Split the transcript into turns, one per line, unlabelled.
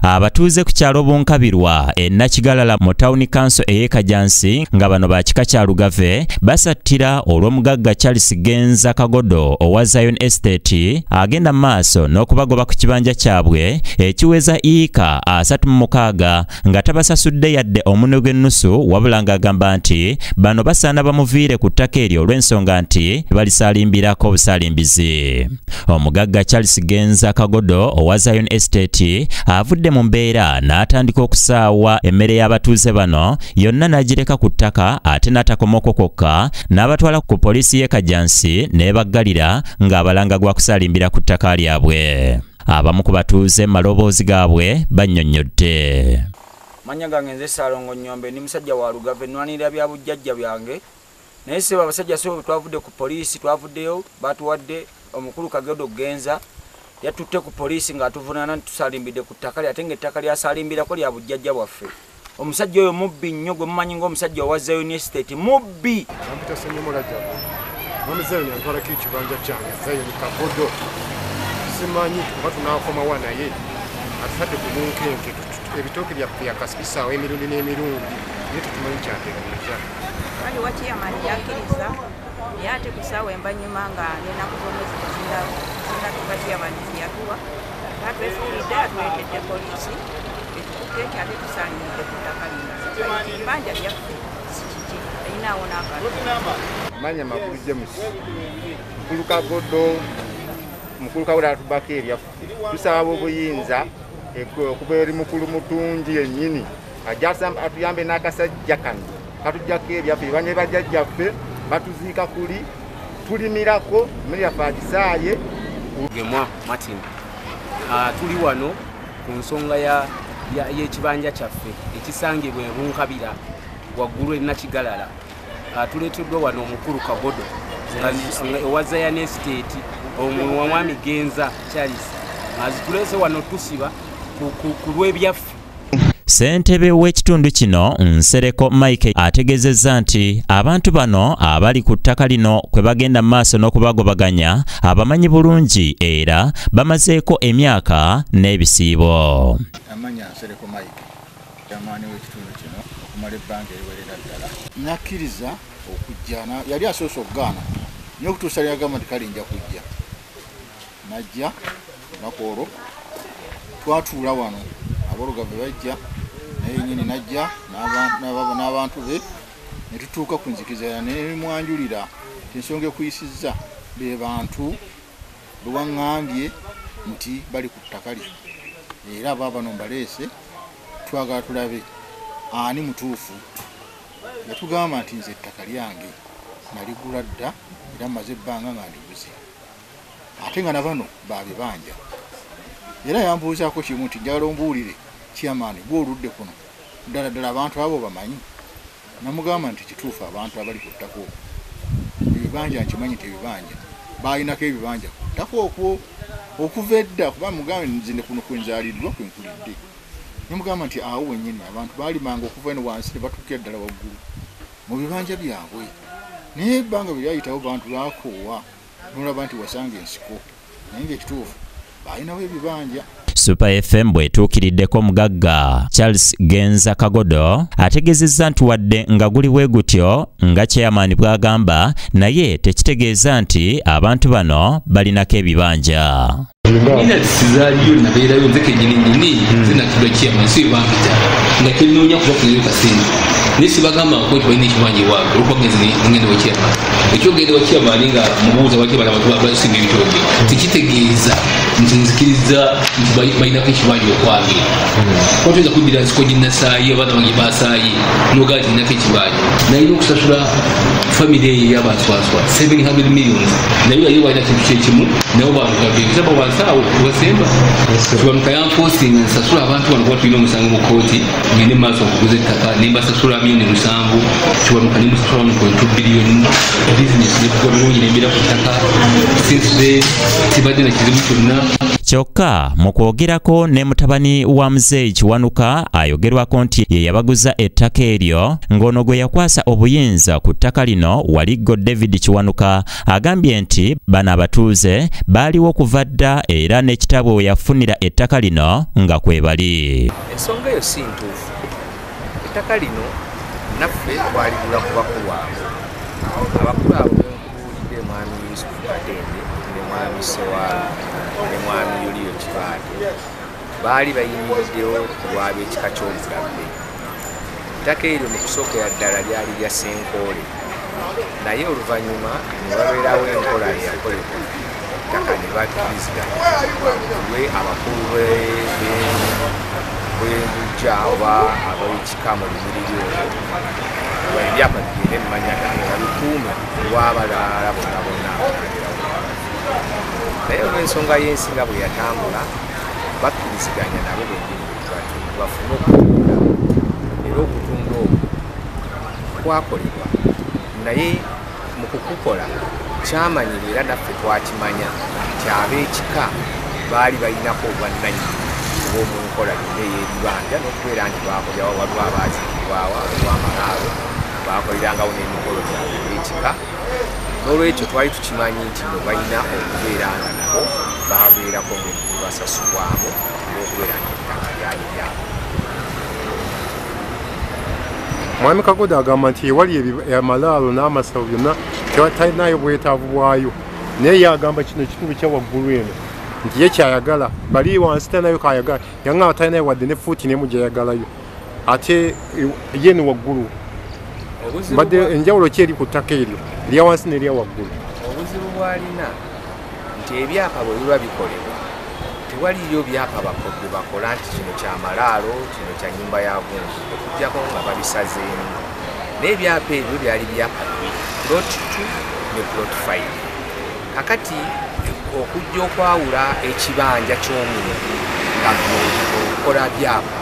Abatuuze ku kyalo Bunkabirwa e Nakigalala mu Town Council ey'e Kajansi nga bano ba kika kya Lugave basattira olw'omugagga Charles Genza Kagodo owa Zion Estate agenda maaso n'okubagoba ku kibanja kyabwe ekiweza iika 36 nga tabasasudde yadde omunwe gw'ennusu wabula ng'agamba nti bano basaana bamuviire ku ttaka eryo olw'ensonga nti balisalimbirako obusalimbizi. Omugagga Charles Genza Kagodo owa Zion Estate avudde mu mbeera n'atandika okusaawa emmere y'abatuuze bano yonna n'agireka ku ttaka ate n'atakomako kokka n'abatwala ku poliisi y'e Kajansi n'ebaggalira ng'abalanga gwa kusalimbira ku ttaka lyabwe. Abamu ku batuuze maloboozi gaabwe bannyonnyodde.
Manya gange nze Salongo Nnyombe ni musajja wa Lugave nwanira bya bujjajja byange naye seba abasajja so twavudde ku poliisi twavuddeyo batuwadde omukulu Kagodo Genza yatutte ku poliisi nga atuvunana tusalimbidde ku ttaka ate ng'ettaka lyasalimbirako lya bujjajja bwaffe. Omusajja oyo mubbi nnyo gwe mumanyi ng'omusajja wa Zion Estate mubbi.
Zion yantwalako ekibanja kyange Zion Kagodo simanyi kuba tunaakoma naye atufadde ku bunkenke ebitooke byaffe yakasibisaawo emirundi n'emirundi naye tetumanyi kyategeeza.
Wali wakiyamani yakkiriza naye ate ku ssaawa embanyuma nga n'ennaku z'omwezi zinatuka kiyamani ziyatuwa atwefuulidde atuleetedde poliisi etukuteeke ate tusaanyiridde ku ttaka lino ebibanja byaffe sikiki ayinaawo n'akalulu.
Manya Magulu James mukulu Kagodo atubako eryaffe tusaba obuyinza okuba eri mukulu mutungi yennyini atuyambe n'akasajja kano katujjako eryaffe banye bajjajjaffe batuziika kuli tulimirako emmere yaffe agisaaye.
Gemwa Martin tuli wano ku nsonga y'ekibanja kyaffe ekisangibwa e Bunkabira waggulu e Nakigalala. Tuleeteddwa wano omukulu Kagodo owa Zion Estate omulwa mwami Genza Charles azitulese wano tusiba ku lw'ebyaffe.
Ssentebe w'ekitundu kino Nsereko Mike ategeezezza nti abantu bano abali ku ttaka lino kwe bagenda maaso n'okubagobaganya abamanyi bulungi era bamazeeko emyaka n'ebisiibo.
Amanya Nsereko Mike amaani w'ekitundu kino okumala ebbanga eriwerera ddala. Nakkiriza okujja yali asoose okugaana naye okutuusa lyagamba nti kale nja kujja najja olunaku olwo twatuula wano abolugave bajja naye nyini najja n'abantu be ne tutuuka ku nzikiriza ne mwanjulira ensonga ekuyisizza be bantu luwaŋŋambye nti bali ku ttaka lye era aba bano mbaleese twagala tulabe ani mutuufu. Yatugamba nti nze ettaka lyange naligula dda era mmaze ebbanga nga ndiguze ate nga na bano babibanja era yambuuzaako kimu nti njagala ombuulire chairman gw'oludde kuno ddala ddala abantu abo bamanyi. Namugamba nti kituufu abantu abali ku ttaka okwo ebibanja nkimanyi tebibanja baalinako ebibanja ku ttaka okwo okuva edda kuba mugambe nzine kuno kwenzaliddwa kwenkulidde. Namugamba nti awo wennyini abantu baalimanga okuva eno wansi ne batuukira ddala waggulu mu bibanja byabwe naye ebbanga bwe lyayitawo bantu baakoowa n'olaba nti wasanga ensiko naye ng'ekituufu baalinawo ebibanja.
Super FM bwetuukiriddeko omugagga Charles Genza Kagodo ategeezezza nti wadde nga guli bwe gutyo nga chairman bw'agamba naye tekitegeeza nti abantu bano balinako ebibanja.
Nina tisizaaliyo nabeerayo nze kennyini zinatulwa chairman so ebampita nga kennoonya kuba kuneyo kasente naye sibagamba nti balina ekibanja ewaabwe olwokubagezi ngende wa chairman ekyogende wa chairman nga mubuuza waki bala abantu basinga ebitooke tekitegeeza nti nzikiriza nti balinako ekibanja okwange kuba tuyinza kuddira nsiko ginnasaayi abaana bange basaayi nogaa nti nako ekibanja nalina okusasula famire eyo ey'abanswaswa 700 millions naye baye balina kintu kyekimu nabo bantu awo wasemba kibamuka yamposinga nsasula abantu wano kuba tulina omusango mu kooti ngende maaso okuguza ettaka nembasasula milioni 7 kibamuka nemusasula 1.2 biliyoni bizinesi nekuga bulungi nembeera ku ttaka since tibadde na kizibu kyonna.
kyokka mu kwogerako ne mutabani wa Muzeeyi Kiwanuka ayogerwako nti ye yabaguza ettaka eryo ng'ono gwe yakwasa obuyinza ku ttaka lino Waliggo David Kiwanuka agambye nti bano abatuuze baaliwo okuva dda era n'ekitabo we yafunira ettaka lino nga kwebali.
Ensonga eyo si ntuufu. Ettaka lino naffe twaligula ku bakulu abo. Abakulu abo benkubuulidde mwami Yusufu Katende ne mwami Sewaa ne mwami Yuliyo Kibaate baali bayimiriddewo ku lw'ab'ekika ky'Olugave. Ettaka eryo mu kusookera ddala lyali lya Senkoole naye oluvannyuma ne wabeerawo enkola eyakolebwa ettaka ne bakkiriziganya lwe abakulu b'Embujja oba ab'ekika mu lunyiriri olwo ebyapa bigende mu mannya gange babikuume lw'abalala bonna naye olw'ensonga y'ensinga bwe yatambula bakkiriziganya nabo bennyini bafune okutunda era okutunda okwo kwakolebwa naye mu kukukola kyamanyira era naffe twakimanya nti ab'ekika baali balinako obwannannyini obw'omu nkola yonna ey'ebibanja n'okubeera nti baakolerawo waliwo abaazikibwawo olw'amalaalo baakolerangawo n'emikolo gyabwe ey'ekika n'olwekyo twali tukimanyi nti no balina okubeera nga nabo babeerako ng'ebibasasulwamu olw'okubeera nti ettaka lyali lyabwe.
Mwami Kagoda agamba nti ewali amalaalo n'amasawo byonna talinayo bwetaavu bwayo naye yagamba kino ekitundu kya waggulu eno nti ye kyayagala bali wansi talinayo kayagala yangamba talinayo wadde ne fuuti n'emu gyeyagalayo ate ye ne waggulu badde enjawulo ki eri ku ttaka eryo erya wansi n'erya waggulu.
Obuzibu bwalina nti ebyapa bwe biba bikolebwa tewaliyo byapa bakodde bakola nti kino kya malaalo kino kya nnyumba ya bungi okuggyako nga babisazeemu n'ebyapa ebyo byali byapa plot 2 ne plot 5 kakati okujja okwawula ekibanja ky'omuntu nga okola byapa